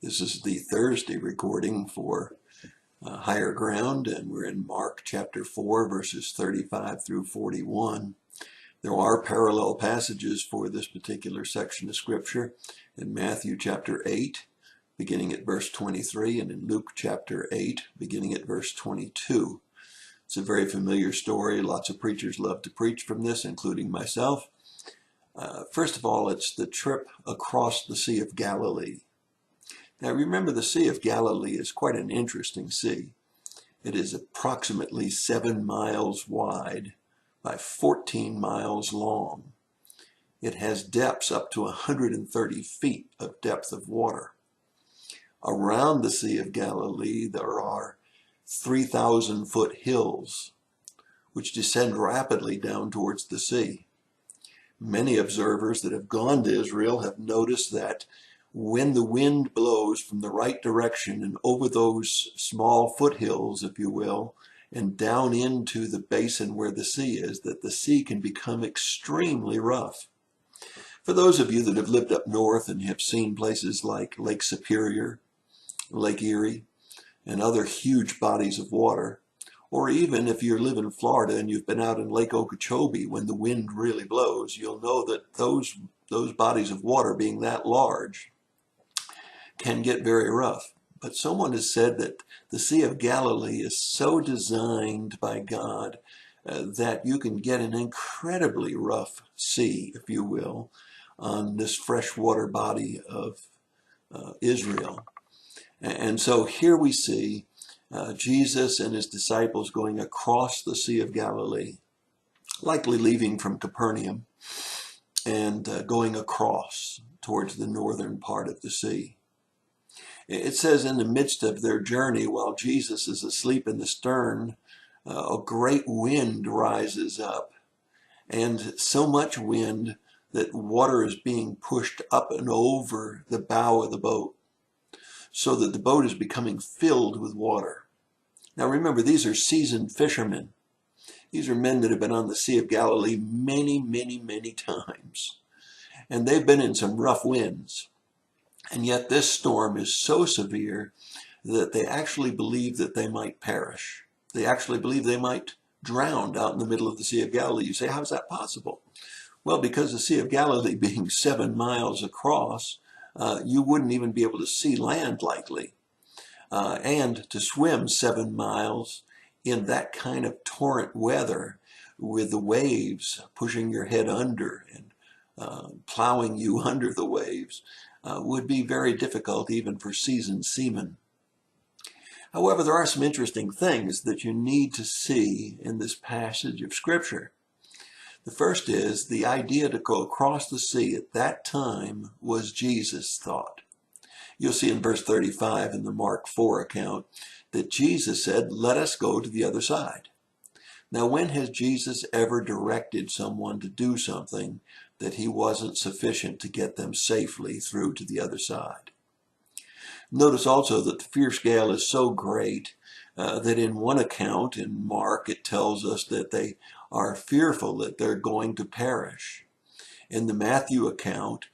This is the Thursday recording for Higher Ground, and we're in Mark chapter 4, verses 35 through 41. There are parallel passages for this particular section of Scripture in Matthew chapter 8, beginning at verse 23, and in Luke chapter 8, beginning at verse 22. It's a very familiar story. Lots of preachers love to preach from this, including myself. First of all, it's the trip across the Sea of Galilee. Now remember, the Sea of Galilee is quite an interesting sea. It is approximately 7 miles wide by 14 miles long. It has depths up to 130 feet of depth of water. Around the Sea of Galilee, there are 3,000-foot hills which descend rapidly down towards the sea. Many observers that have gone to Israel have noticed that when the wind blows from the right direction and over those small foothills, if you will, and down into the basin where the sea is, that the sea can become extremely rough. For those of you that have lived up north and have seen places like Lake Superior, Lake Erie, and other huge bodies of water, or even if you live in Florida and you've been out in Lake Okeechobee when the wind really blows, you'll know that those bodies of water, being that large, can get very rough. But someone has said that the Sea of Galilee is so designed by God that you can get an incredibly rough sea, if you will, on this freshwater body of Israel. And so here we see Jesus and his disciples going across the Sea of Galilee, likely leaving from Capernaum and going across towards the northern part of the sea. It says in the midst of their journey, while Jesus is asleep in the stern, a great wind rises up, and so much wind that water is being pushed up and over the bow of the boat, so that the boat is becoming filled with water. Now remember, these are seasoned fishermen. These are men that have been on the Sea of Galilee many, many, many times, and they've been in some rough winds. And yet this storm is so severe that they actually believe that they might perish. They actually believe they might drown out in the middle of the Sea of Galilee. You say, how is that possible? Well, because the Sea of Galilee being 7 miles across, you wouldn't even be able to see land likely. And to swim 7 miles in that kind of torrent weather with the waves pushing your head under and plowing you under the waves, would be very difficult even for seasoned seamen. However, there are some interesting things that you need to see in this passage of Scripture. The first is the idea to go across the sea at that time was Jesus' thought. You'll see in verse 35 in the Mark 4 account that Jesus said, "Let us go to the other side." Now, when has Jesus ever directed someone to do something that he wasn't sufficient to get them safely through to the other side? Notice also that the fear scale is so great that in one account in Mark it tells us that they are fearful that they're going to perish. In the Matthew account,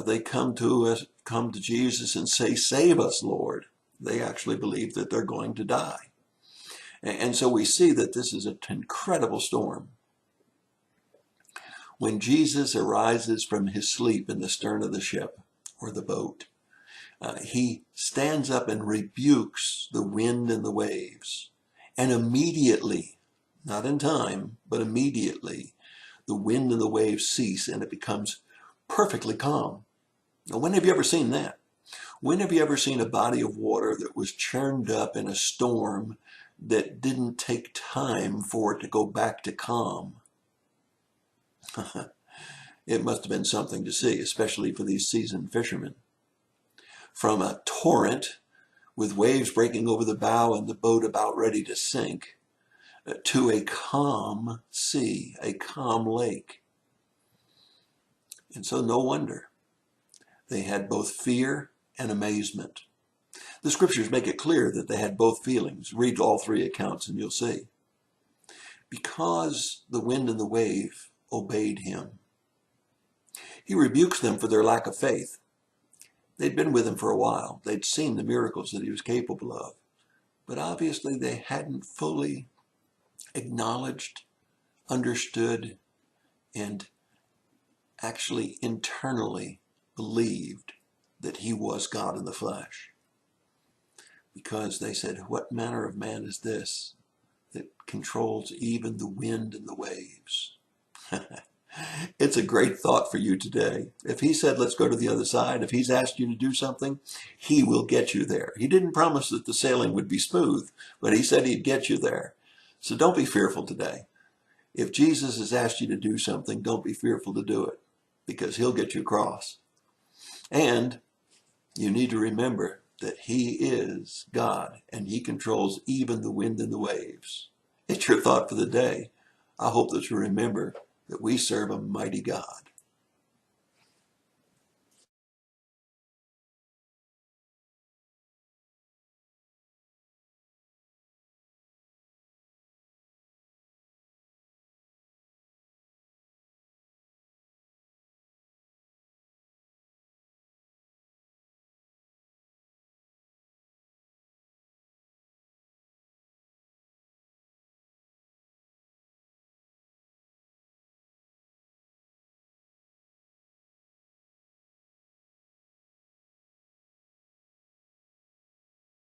they come to Jesus and say, "Save us, Lord." They actually believe that they're going to die. And so we see that this is an incredible storm. When Jesus arises from his sleep in the stern of the ship or the boat, he stands up and rebukes the wind and the waves. And immediately, not in time, but immediately, the wind and the waves cease and it becomes perfectly calm. Now, when have you ever seen that? When have you ever seen a body of water that was churned up in a storm that didn't take time for it to go back to calm? It must have been something to see, especially for these seasoned fishermen. From a torrent with waves breaking over the bow and the boat about ready to sink, to a calm sea, a calm lake. And so no wonder they had both fear and amazement. The scriptures make it clear that they had both feelings. Read all 3 accounts and you'll see. Because the wind and the wave obeyed him, he rebukes them for their lack of faith. They'd been with him for a while. They'd seen the miracles that he was capable of. But obviously they hadn't fully acknowledged, understood, and actually internally believed that he was God in the flesh. Because they said, what manner of man is this that controls even the wind and the waves? It's a great thought for you today. If he said, let's go to the other side, if he's asked you to do something, he will get you there. He didn't promise that the sailing would be smooth, but he said he'd get you there. So don't be fearful today. If Jesus has asked you to do something, don't be fearful to do it, because he'll get you across. And you need to remember that he is God, and he controls even the wind and the waves. It's your thought for the day. I hope that you remember that we serve a mighty God.